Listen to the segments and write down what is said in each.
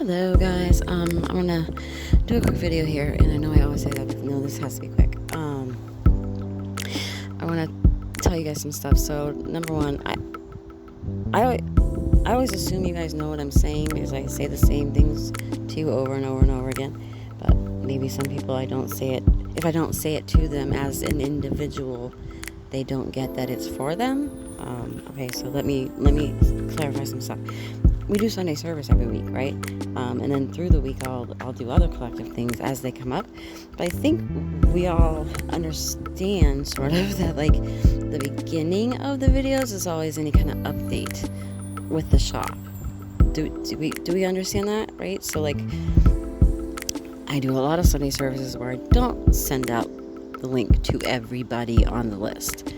Hello guys, I'm gonna do a quick video here, and I know I always say that, but no, this has to be quick. I want to tell you guys some stuff. So number one, I always assume you guys know what I'm saying because I say the same things to you over and over and over again, but maybe some people I don't say it, if I don't say it to them as an individual, they don't get that it's for them. Okay, so let me clarify some stuff. We do Sunday service every week, right? And then through the week, I'll do other collective things as they come up. But I think we all understand sort of that, like, the beginning of the videos is always any kind of update with the shop. Do we understand that, right? So, like, I do a lot of Sunday services where I don't send out the link to everybody on the list.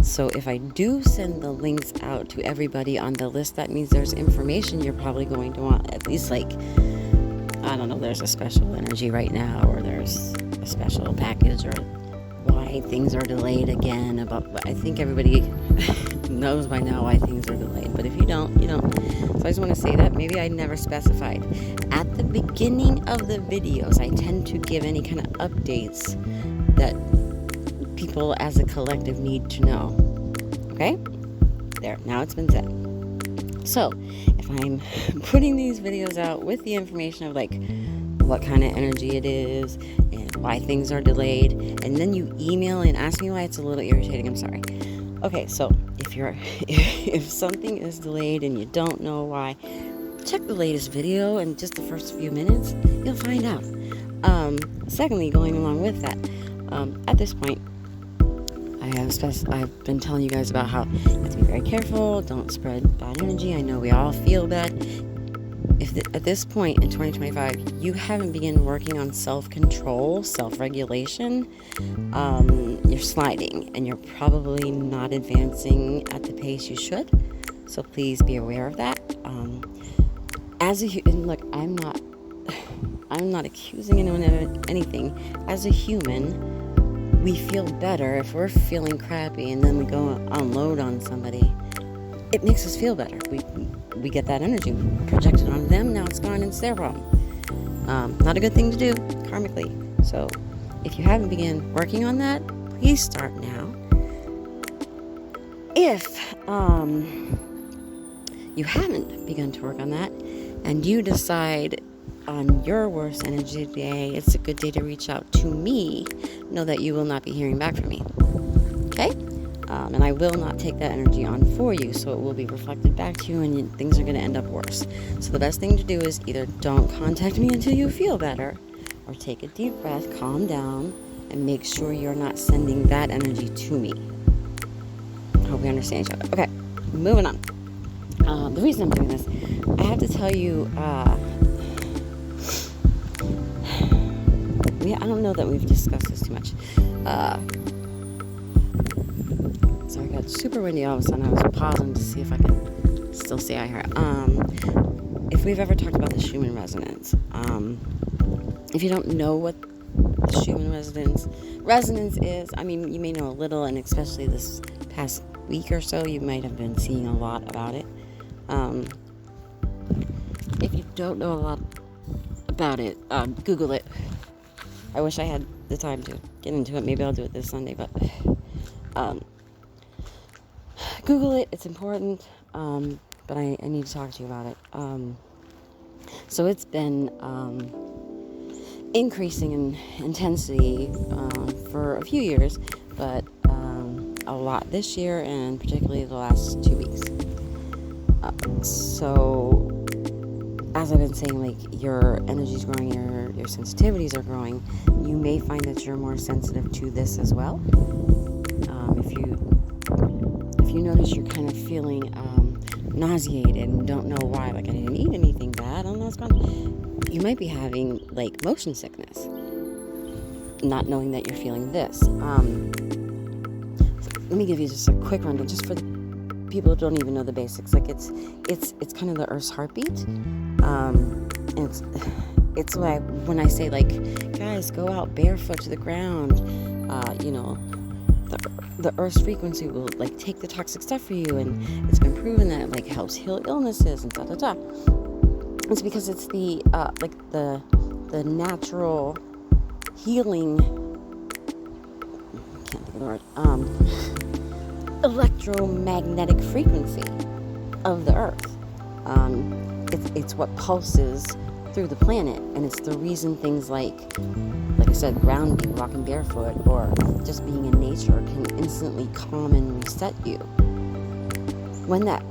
So if I do send the links out to everybody on the list, that means there's information you're probably going to want. At least, like, I don't know, there's a special energy right now, or there's a special package, or why things are delayed again. I think everybody knows by now why things are delayed, but if you don't, you don't. So I just want to say that maybe I never specified. At the beginning of the videos, I tend to give any kind of updates that people as a collective need to know. Okay? There, now it's been said. So, if I'm putting these videos out with the information of, like, what kind of energy it is and why things are delayed, and then you email and ask me why, it's a little irritating, I'm sorry. Okay, so if something is delayed and you don't know why, check the latest video in just the first few minutes, you'll find out. Secondly, going along with that, at this point, I've been telling you guys about how you have to be very careful, don't spread bad energy. I know we all feel bad. If at this point in 2025 you haven't begun working on self-control, self-regulation, you're sliding, and you're probably not advancing at the pace you should. So please be aware of that. And look, I'm not accusing anyone of anything. As a human, we feel better if we're feeling crappy and then we go unload on somebody. It makes us feel better. We get that energy projected onto them. Now it's gone. It's their problem. Not a good thing to do karmically. So if you haven't begun working on that, please start now. If you haven't begun to work on that and you decide on your worst energy day, it's a good day to reach out to me. Know that you will not be hearing back from me. Okay? And I will not take that energy on for you, so it will be reflected back to you, and things are going to end up worse. So the best thing to do is either don't contact me until you feel better, or take a deep breath, calm down, and make sure you're not sending that energy to me. I hope we understand each other. Okay, moving on. The reason I'm doing this, I have to tell you, I don't know that we've discussed this too much. Sorry, I got super windy all of a sudden. I was pausing to see if I could still say I heard. If we've ever talked about the Schumann Resonance. If you don't know what the Schumann Resonance is, I mean, you may know a little, and especially this past week or so, you might have been seeing a lot about it. If you don't know a lot about it, Google it. I wish I had the time to get into it. Maybe I'll do it this Sunday, but Google it. It's important, but I need to talk to you about it. So it's been increasing in intensity for a few years, but a lot this year, and particularly the last 2 weeks. So as I've been saying, like, your energy's growing, your sensitivities are growing. You may find that you're more sensitive to this as well. If you notice you're kind of feeling nauseated and don't know why, like, I didn't eat anything bad, I don't know what's going on, you might be having, like, motion sickness, not knowing that you're feeling this. Let me give you just a quick rundown, just for the people who don't even know the basics. Like, it's kind of the Earth's heartbeat. It's why when I say, like, guys, go out barefoot to the ground, the Earth's frequency will, like, take the toxic stuff for you, and it's been proven that it, like, helps heal illnesses and da da da. It's because it's the the natural healing, can't think of the word, electromagnetic frequency of the earth. It's what pulses through the planet, and it's the reason things like I said, grounding, walking barefoot, or just being in nature can instantly calm and reset you. When that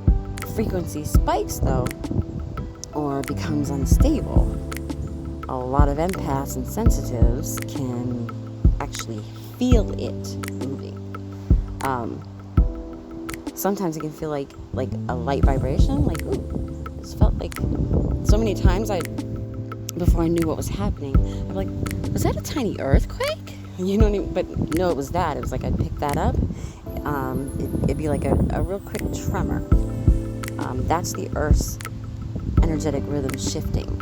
frequency spikes, though, or becomes unstable, a lot of empaths and sensitives can actually feel it moving. Sometimes it can feel like a light vibration, like, ooh, this felt like, so many times before I knew what was happening, I'm like, was that a tiny earthquake? You know what I mean? But no, it was that. It was like I'd pick that up. It'd be like a real quick tremor. That's the Earth's energetic rhythm shifting.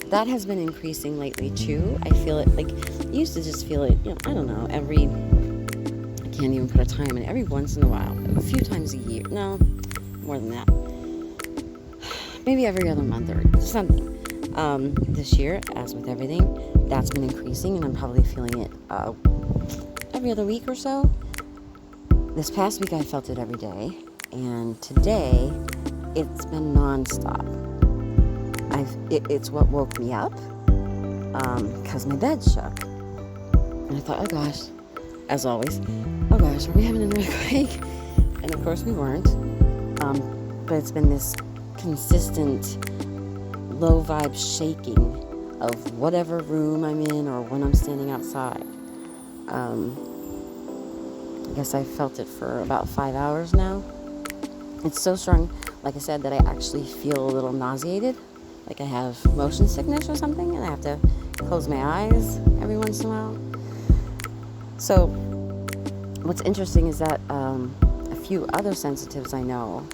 That has been increasing lately too. I feel it, like, I used to just feel it, I don't know, I can't even put a time in it, every once in a while, a few times a year. No, more than that. Maybe every other month or something. This year, as with everything, that's been increasing, and I'm probably feeling it every other week or so. This past week I felt it every day, and today it's been nonstop. It's what woke me up, because my bed shook. And I thought, oh gosh, as always, oh gosh, are we having an earthquake? And of course we weren't. But it's been this consistent low vibe shaking of whatever room I'm in or when I'm standing outside. I guess I felt it for about 5 hours now. It's so strong, like I said, that I actually feel a little nauseated, like I have motion sickness or something, and I have to close my eyes every once in a while. So what's interesting is that a few other sensitives I know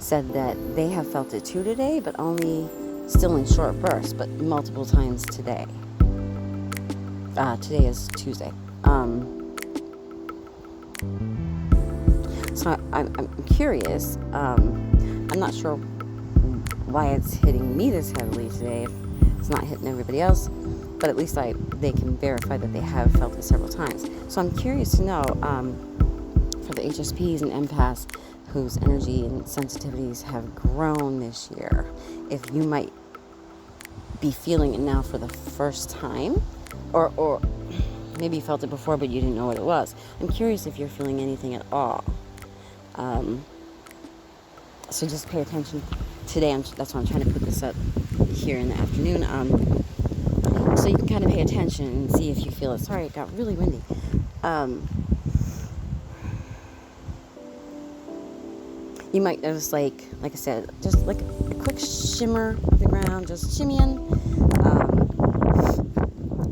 said that they have felt it too today, but only still in short bursts, but multiple times today. Today is Tuesday. So I'm curious. I'm not sure why it's hitting me this heavily today if it's not hitting everybody else, but at least they can verify that they have felt it several times. So I'm curious to know, for the HSPs and empaths whose energy and sensitivities have grown this year, if you might be feeling it now for the first time, or maybe you felt it before but you didn't know what it was. I'm curious if you're feeling anything at all. So just pay attention today. That's why I'm trying to put this up here in the afternoon, so you can kind of pay attention and see if you feel it. Sorry, it got really windy. You might notice, like I said, just like a quick shimmer of the ground, just shimmying,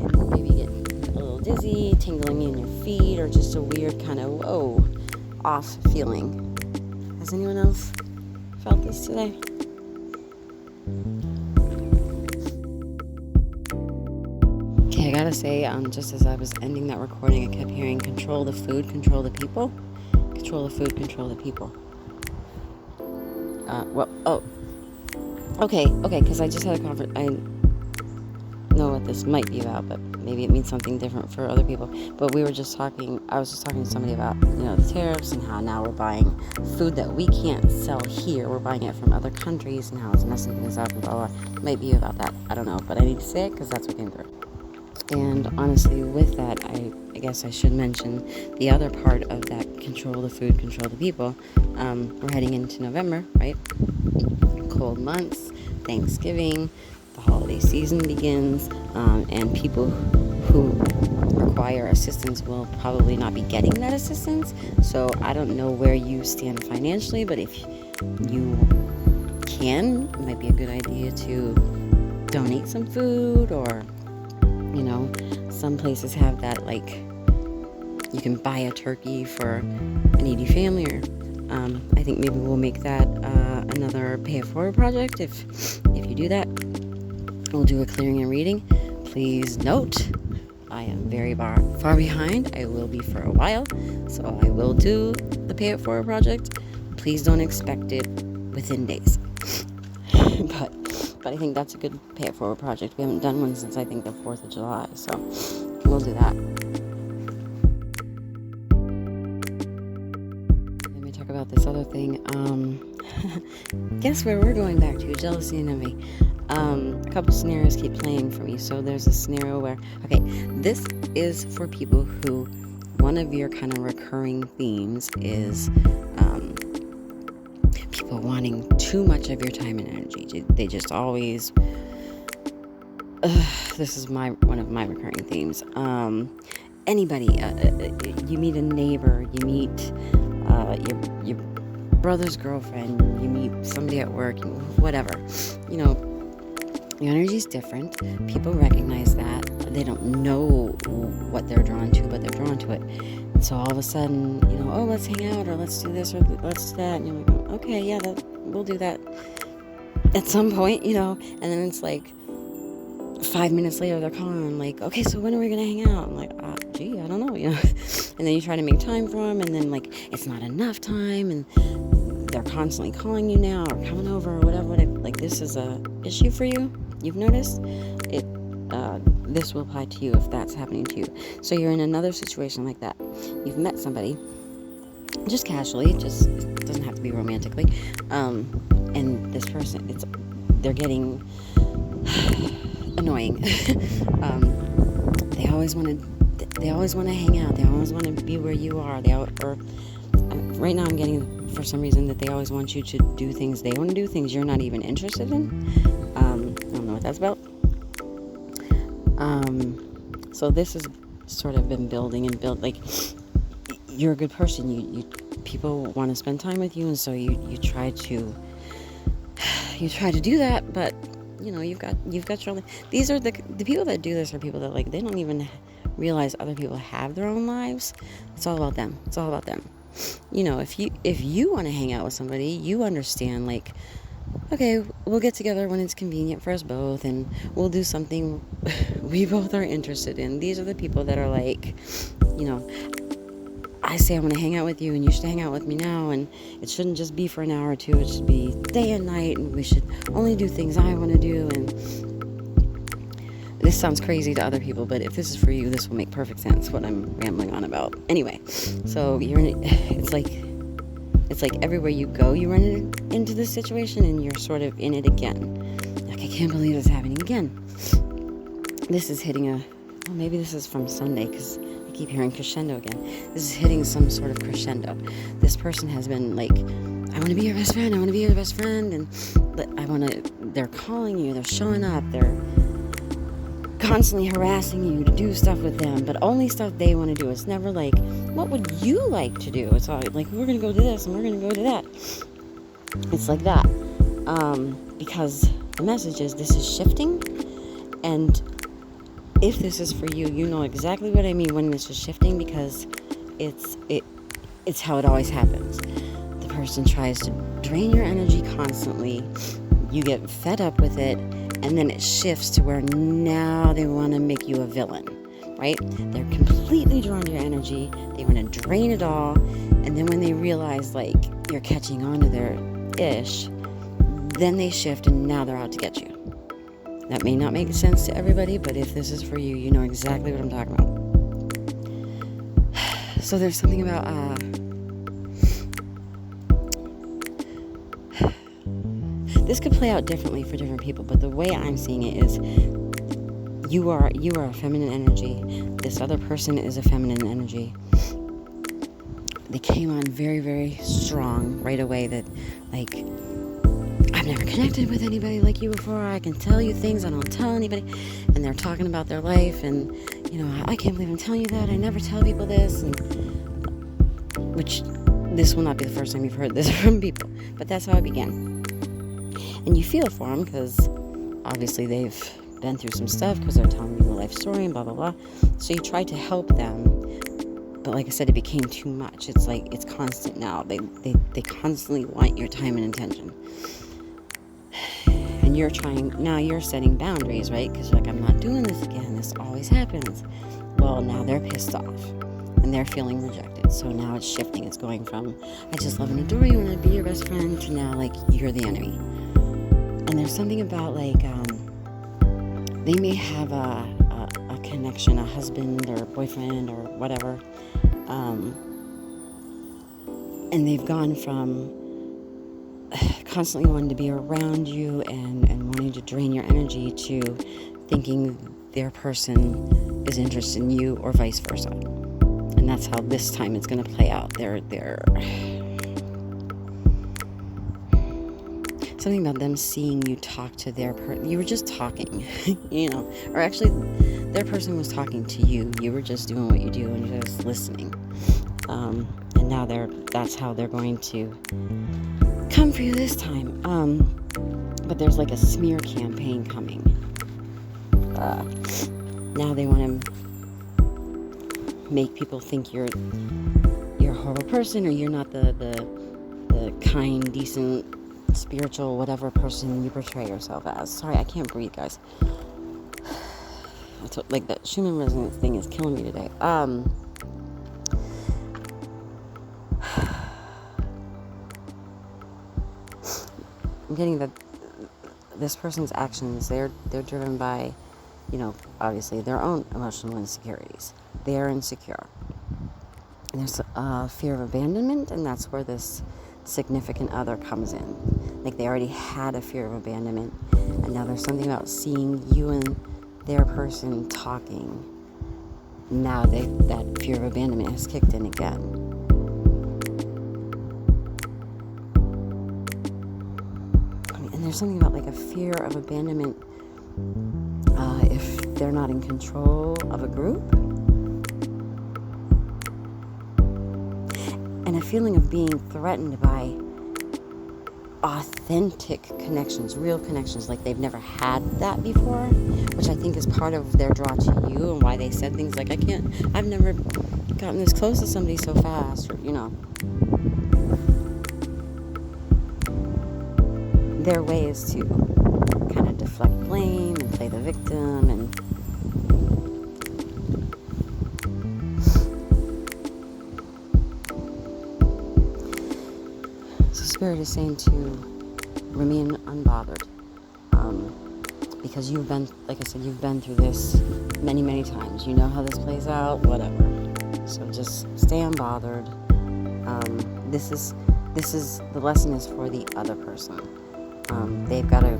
and maybe get a little dizzy, tingling in your feet, or just a weird kind of off feeling. Has anyone else felt this today? Okay, I gotta say, just as I was ending that recording, I kept hearing control the food, control the people. Control the food, control the people. Okay, because I just had a conference. I know what this might be about, but maybe it means something different for other people. But I was just talking to somebody about, the tariffs and how now we're buying food that we can't sell here. We're buying it from other countries and how it's messing things up and blah, blah. It might be about that. I don't know, but I need to say it because that's what came through. And honestly, with that, I guess I should mention the other part of that control the food, control the people. We're heading into November, right? Cold months, Thanksgiving, the holiday season begins, and people who require assistance will probably not be getting that assistance. So I don't know where you stand financially, but if you can, it might be a good idea to donate some food, or some places have that, like you can buy a turkey for a needy family, or I think maybe we'll make that another pay it forward project. If you do that, we'll do a clearing and reading. Please note, I am very far behind. I will be for a while, so I will do the pay it forward project. Please don't expect it within days. but I think that's a good pay it forward project. We haven't done one since I think the 4th of July, so we'll do that. Let me talk about this other thing. Guess where we're going back to? Jealousy and envy. A couple scenarios keep playing for me. So there's a scenario where, okay, this is for people who, one of your kind of recurring themes is people wanting too much of your time and energy. They just always, this is one of my recurring themes. Anybody, you meet a neighbor, you meet your brother's girlfriend, you meet somebody at work, whatever, your energy is different. People recognize that. They don't know what they're drawn to, but they're drawn to it. And so all of a sudden, oh, let's hang out, or let's do this, or let's do that. And you're like, okay, yeah, we'll do that at some point, and then it's like 5 minutes later, they're calling. I'm like, okay, so when are we going to hang out? I'm like, gee, I don't know, And then you try to make time for them, and then, like, it's not enough time, and they're constantly calling you now, or coming over, or whatever. Like, this is a issue for you. You've noticed it. This will apply to you if that's happening to you. So you're in another situation like that. You've met somebody, just casually, it doesn't have to be romantically, and this person, they're getting annoying. They always want to hang out. They always want to be where you are. Right now I'm getting, for some reason, that they always want you to do things. They want to do things you're not even interested in. I don't know what that's about. So this has sort of been building and built. Like, you're a good person. You people want to spend time with you, and so you try to do that. But you've got your own. These are the people that do this are people that, like, they don't even realize other people have their own lives. It's all about them. It's all about them. If you want to hang out with somebody, you understand, like, okay, we'll get together when it's convenient for us both, and we'll do something we both are interested in. These are the people that are like, I say I want to hang out with you, and you should hang out with me now, and it shouldn't just be for an hour or two. It should be day and night, and we should only do things I want to do. And this sounds crazy to other people, but if this is for you, this will make perfect sense, what I'm rambling on about. Anyway, so it's like everywhere you go, you run into this situation, and you're sort of in it again. Like, I can't believe it's happening again. This is hitting maybe this is from Sunday, because I keep hearing crescendo again. This is hitting some sort of crescendo. This person has been like, I want to be your best friend, and they're calling you, they're showing up, they're constantly harassing you to do stuff with them, but only stuff they want to do. It's never like, what would you like to do? It's all like, we're going to go do this, and we're going to go do that. It's like that. Because the message is, this is shifting, and if this is for you, you know exactly what I mean when this is shifting, because it's how it always happens. The person tries to drain your energy constantly. You get fed up with it, and then it shifts to where now they want to make you a villain, right? They're completely drawn to your energy. They want to drain it all, and then when they realize, like, you're catching on to their ish, then they shift, and now they're out to get you. That may not make sense to everybody, but if this is for you, you know exactly what I'm talking about. So there's something about this could play out differently for different people, but the way I'm seeing it is, you are a feminine energy. This other person is a feminine energy. They came on very, very strong right away, that, like, I've never connected with anybody like you before. I can tell you things I don't tell anybody. And they're talking about their life, and, I can't believe I'm telling you that. I never tell people this. And which, this will not be the first time you've heard this from people, but that's how it began. And you feel for them, because obviously they've been through some stuff, because they're telling you the life story and blah, blah, blah. So you try to help them, but like I said, it became too much. It's like, it's constant now. They constantly want your time and attention. And you're setting boundaries, right? Because you're like, I'm not doing this again. This always happens. Well, now they're pissed off, and they're feeling rejected. So now it's shifting. It's going from, I just love and adore you and I'd be your best friend, to now, like, you're the enemy. And there's something about like they may have a connection, a husband or boyfriend or whatever, and they've gone from constantly wanting to be around you and wanting to drain your energy to thinking their person is interested in you, or vice versa. And that's how this time it's going to play out. They're something about them seeing you talk to their person. You were just talking, or actually their person was talking to you. You were just doing what you do and just listening. And now that's how they're going to come for you this time. But there's like a smear campaign coming. Now they want to make people think you're a horrible person, or you're not the kind, decent, spiritual, whatever person you portray yourself as. Sorry, I can't breathe, guys. Like that Schumann Resonance thing is killing me today. I'm getting that this person's actions, they're driven by, obviously their own emotional insecurities. They're insecure. And there's a fear of abandonment, and that's where this significant other comes in. Like they already had a fear of abandonment, and now there's something about seeing you and their person talking. Now that fear of abandonment has kicked in again. And there's something about like a fear of abandonment if they're not in control of a group. And a feeling of being threatened by authentic connections, real connections, like they've never had that before, which I think is part of their draw to you and why they said things like, I've never gotten this close to somebody so fast, or, Their way is to kind of deflect blame and play the victim, and Spirit is saying to remain unbothered, because you've been, like I said, you've been through this many, many times. You know how this plays out, whatever. So just stay unbothered. This is the lesson is for the other person. They've got to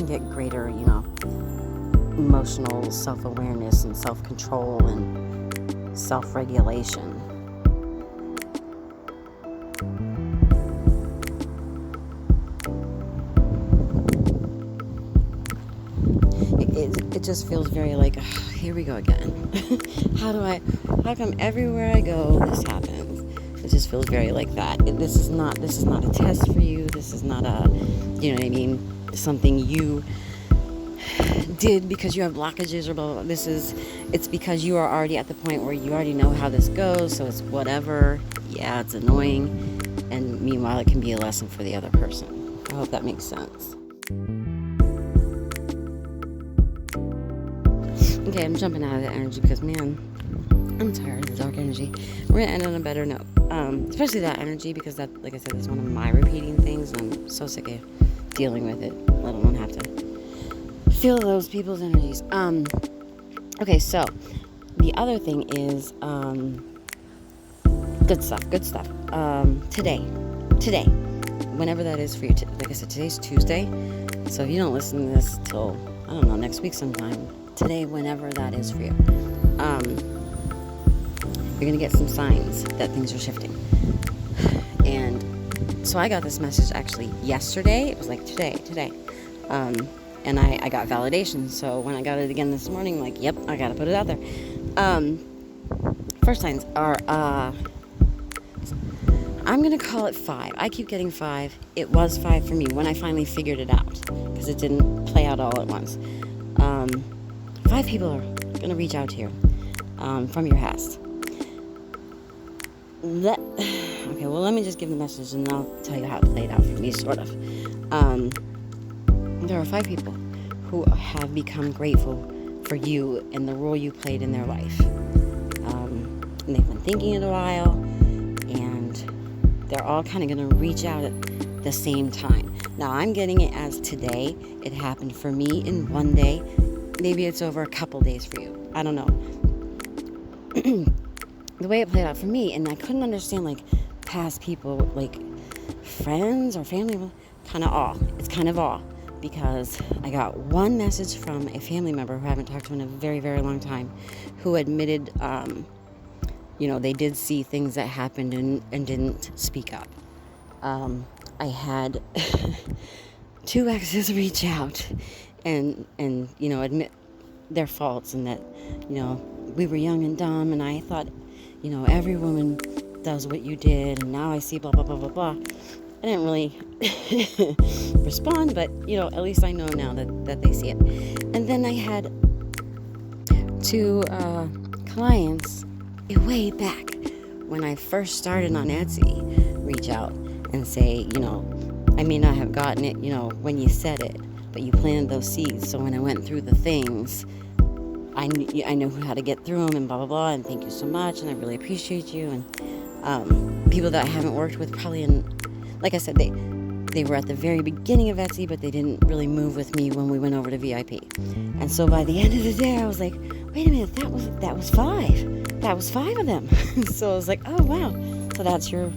get greater, emotional self-awareness and self-control and self-regulation. It just feels very like, here we go again. How come everywhere I go this happens? It just feels very like that. This is not a test for you. This is not a, something you did because you have blockages or blah, blah, blah. It's because you are already at the point where you already know how this goes, so it's whatever. Yeah, it's annoying. And meanwhile, it can be a lesson for the other person. I hope that makes sense. Okay, I'm jumping out of that energy because, man, I'm tired of the dark energy. We're going to end on a better note. Especially that energy, because that, like I said, that's one of my repeating things, and I'm so sick of dealing with it, let alone have to feel those people's energies. Okay, so the other thing is good stuff. Today, whenever that is for you. Like I said, today's Tuesday, so if you don't listen to this till, I don't know, next week sometime, today, whenever that is for you, you're going to get some signs that things are shifting. And so I got this message actually yesterday. It was like today. And I got validation. So when I got it again this morning, I'm like, yep, I got to put it out there. First signs are, I'm going to call it 5. I keep getting 5. It was 5 for me when I finally figured it out, because it didn't play out all at once. 5 people are going to reach out to you from your past. Let me just give the message and I'll tell you how it played out for me, sort of. There are 5 people who have become grateful for you and the role you played in their life. And they've been thinking it a while, and they're all kind of going to reach out at the same time. Now I'm getting it as today. It happened for me in one day. Maybe it's over a couple days for you. I don't know. The way it played out for me, and I couldn't understand like past people, like friends or family, kind of awe. It's kind of awe because I got one message from a family member who I haven't talked to in a very, very long time, who admitted, they did see things that happened and didn't speak up. I had 2 exes reach out and admit their faults, and that, we were young and dumb, and I thought, every woman does what you did, and now I see blah, blah, blah, blah, blah. I didn't really respond, but, at least I know now that they see it. And then I had 2 clients way back when I first started on Etsy reach out and say, I may not have gotten it, when you said it, but you planted those seeds. So when I went through the things, I knew how to get through them and blah, blah, blah, and thank you so much, and I really appreciate you. And people that I haven't worked with probably like I said, they were at the very beginning of Etsy, but they didn't really move with me when we went over to VIP. And so by the end of the day, I was like, wait a minute, that was 5. That was 5 of them. So I was like, oh wow. So that's your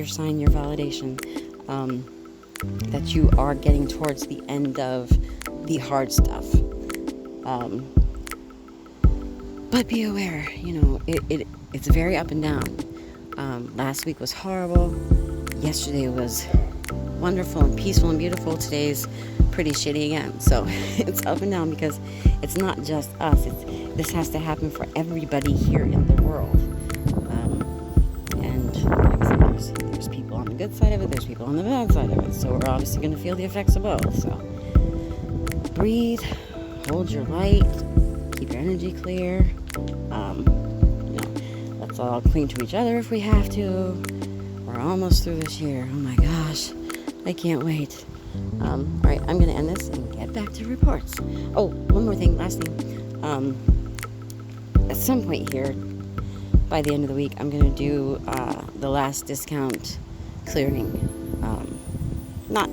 sign, your validation, that you are getting towards the end of the hard stuff. But be aware, it's very up and down. Last week was horrible. Yesterday was wonderful and peaceful and beautiful. Today's pretty shitty again. So it's up and down because it's not just us. This has to happen for everybody here in the world. And like I said, there's people on the good side of it. There's people on the bad side of it. So we're obviously going to feel the effects of both. So breathe, hold your light, keep your energy clear. Let's all cling to each other if we have to. We're almost through this year. Oh my gosh, I can't wait. All right, I'm going to end this and get back to reports. Oh, one more thing, last thing. At some point here, by the end of the week, I'm going to do the last discount clearing. Not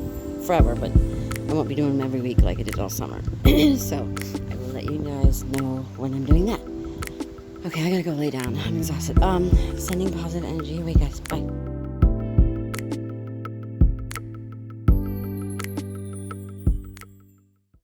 forever, but I won't be doing them every week like I did all summer. So I will let you guys know when I'm doing that. Okay, I gotta go lay down. I'm exhausted. Sending positive energy. Wait, guys. Bye.